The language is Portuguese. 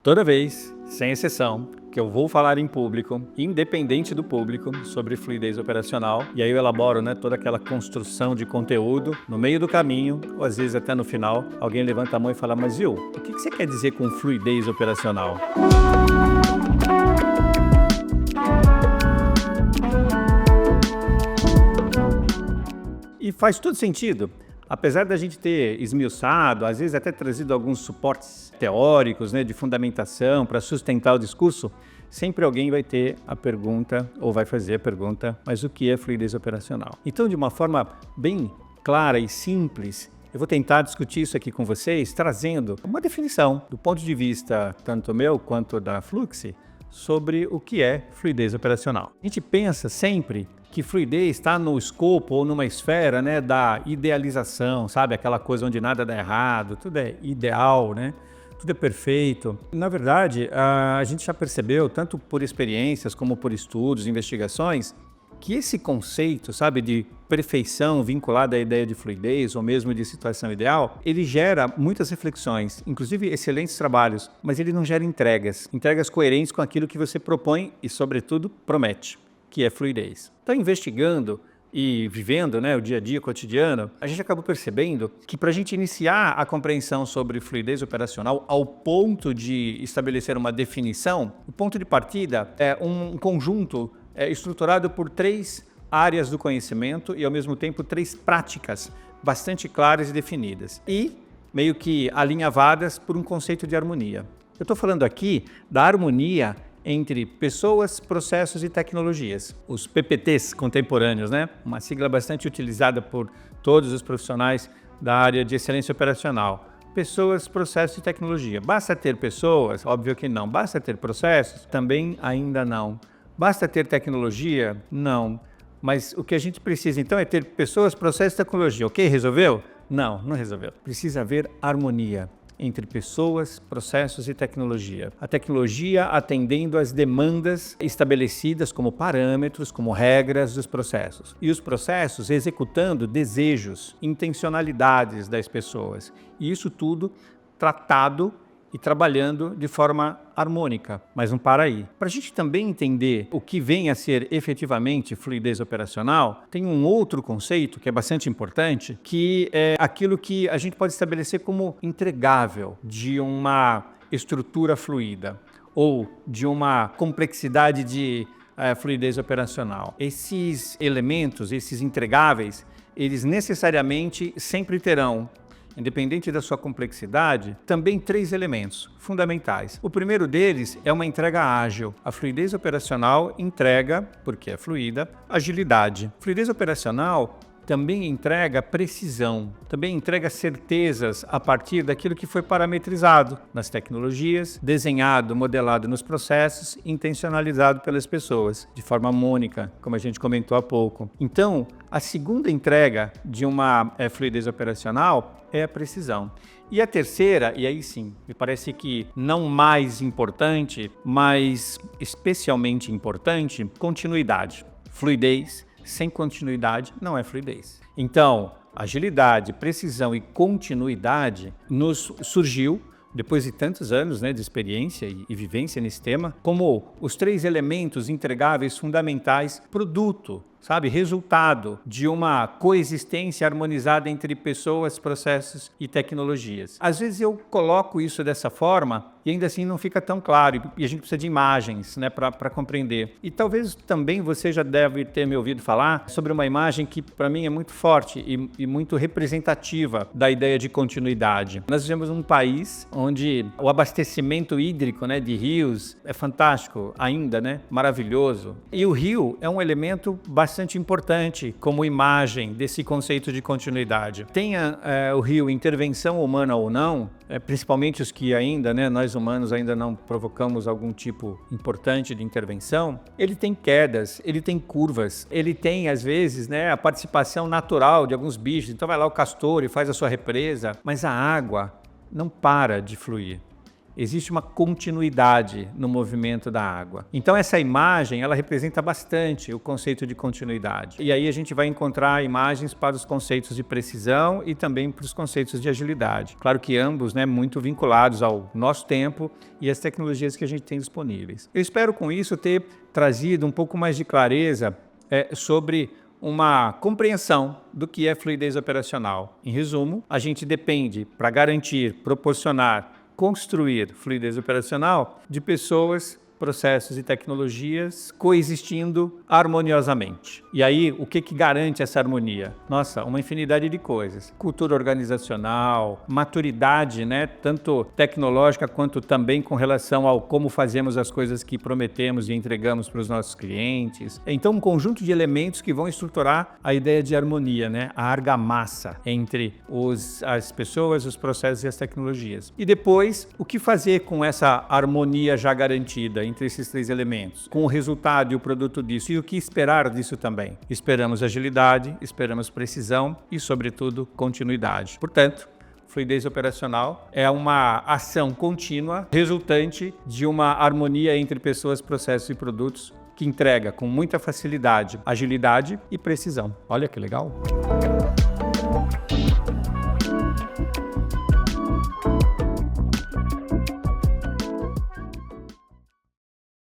Toda vez, sem exceção, que eu vou falar em público, independente do público, sobre fluidez operacional, e aí eu elaboro, toda aquela construção de conteúdo, no meio do caminho, ou às vezes até no final, alguém levanta a mão e fala: mas viu, o que você quer dizer com fluidez operacional? E faz todo sentido. Apesar da gente ter esmiuçado, às vezes até trazido alguns suportes teóricos, de fundamentação para sustentar o discurso, sempre alguém vai ter a pergunta, ou vai fazer a pergunta: mas o que é fluidez operacional? Então, de uma forma bem clara e simples, eu vou tentar discutir isso aqui com vocês, trazendo uma definição, do ponto de vista tanto meu quanto da Fluxy, sobre o que é fluidez operacional. A gente pensa sempre que fluidez está no escopo ou numa esfera, da idealização, sabe? Aquela coisa onde nada dá errado, tudo é ideal, tudo é perfeito. Na verdade, a gente já percebeu, tanto por experiências como por estudos, investigações, que esse conceito, sabe, de perfeição vinculado à ideia de fluidez ou mesmo de situação ideal, ele gera muitas reflexões, inclusive excelentes trabalhos, mas ele não gera entregas coerentes com aquilo que você propõe e, sobretudo, promete, que é fluidez. Então, investigando e vivendo o dia a dia cotidiano, a gente acabou percebendo que para a gente iniciar a compreensão sobre fluidez operacional ao ponto de estabelecer uma definição, o ponto de partida é um conjunto estruturado por 3 áreas do conhecimento e, ao mesmo tempo, 3 práticas bastante claras e definidas e meio que alinhavadas por um conceito de harmonia. Eu estou falando aqui da harmonia entre pessoas, processos e tecnologias, os PPTs contemporâneos, uma sigla bastante utilizada por todos os profissionais da área de excelência operacional. Pessoas, processos e tecnologia. Basta ter pessoas? Óbvio que não. Basta ter processos? Também ainda não. Basta ter tecnologia? Não. Mas o que a gente precisa então é ter pessoas, processos e tecnologia. Ok? Resolveu? Não, não resolveu. Precisa haver harmonia entre pessoas, processos e tecnologia. A tecnologia atendendo às demandas estabelecidas como parâmetros, como regras dos processos. E os processos executando desejos, intencionalidades das pessoas. E isso tudo tratado e trabalhando de forma harmônica, mas não para aí. Para a gente também entender o que vem a ser efetivamente fluidez operacional, tem um outro conceito que é bastante importante, que é aquilo que a gente pode estabelecer como entregável de uma estrutura fluida ou de uma complexidade de fluidez operacional. Esses elementos, esses entregáveis, eles necessariamente sempre terão, independente da sua complexidade, também 3 elementos fundamentais. O primeiro deles é uma entrega ágil. A fluidez operacional entrega, porque é fluida, agilidade. Fluidez operacional também entrega precisão, também entrega certezas a partir daquilo que foi parametrizado nas tecnologias, desenhado, modelado nos processos, intencionalizado pelas pessoas, de forma harmônica, como a gente comentou há pouco. Então, a segunda entrega de uma fluidez operacional é a precisão. E a terceira, e aí sim, me parece que não mais importante, mas especialmente importante, continuidade. Fluidez sem continuidade não é fluidez. Então, agilidade, precisão e continuidade nos surgiu, depois de tantos anos de experiência e vivência nesse tema, como os 3 elementos entregáveis fundamentais, produto, resultado de uma coexistência harmonizada entre pessoas, processos e tecnologias. Às vezes eu coloco isso dessa forma e ainda assim não fica tão claro e a gente precisa de imagens para compreender. E talvez também você já deve ter me ouvido falar sobre uma imagem que para mim é muito forte e muito representativa da ideia de continuidade. Nós vivemos num país onde o abastecimento hídrico de rios é fantástico ainda, maravilhoso. E o rio é um elemento bastante importante como imagem desse conceito de continuidade. Tenha o rio intervenção humana ou não, principalmente os que ainda, nós humanos ainda não provocamos algum tipo importante de intervenção, ele tem quedas, ele tem curvas, ele tem às vezes a participação natural de alguns bichos. Então vai lá o castor e faz a sua represa, mas a água não para de fluir. existe uma continuidade no movimento da água. Então essa imagem, ela representa bastante o conceito de continuidade. E aí a gente vai encontrar imagens para os conceitos de precisão e também para os conceitos de agilidade. Claro que ambos, né, muito vinculados ao nosso tempo e às tecnologias que a gente tem disponíveis. Eu espero com isso ter trazido um pouco mais de clareza sobre uma compreensão do que é fluidez operacional. Em resumo, a gente depende, para garantir, proporcionar, construir fluidez operacional, de pessoas, processos e tecnologias coexistindo harmoniosamente. E aí, o que garante essa harmonia? Nossa, uma infinidade de coisas. Cultura organizacional, maturidade, né, tanto tecnológica quanto também com relação ao como fazemos as coisas que prometemos e entregamos para os nossos clientes. Então, um conjunto de elementos que vão estruturar a ideia de harmonia, né, a argamassa entre as pessoas, os processos e as tecnologias. E depois, o que fazer com essa harmonia já garantida entre esses três elementos, com o resultado e o produto disso, e o que esperar disso também. Esperamos agilidade, esperamos precisão e, sobretudo, continuidade. Portanto, fluidez operacional é uma ação contínua resultante de uma harmonia entre pessoas, processos e produtos que entrega com muita facilidade, agilidade e precisão. Olha que legal!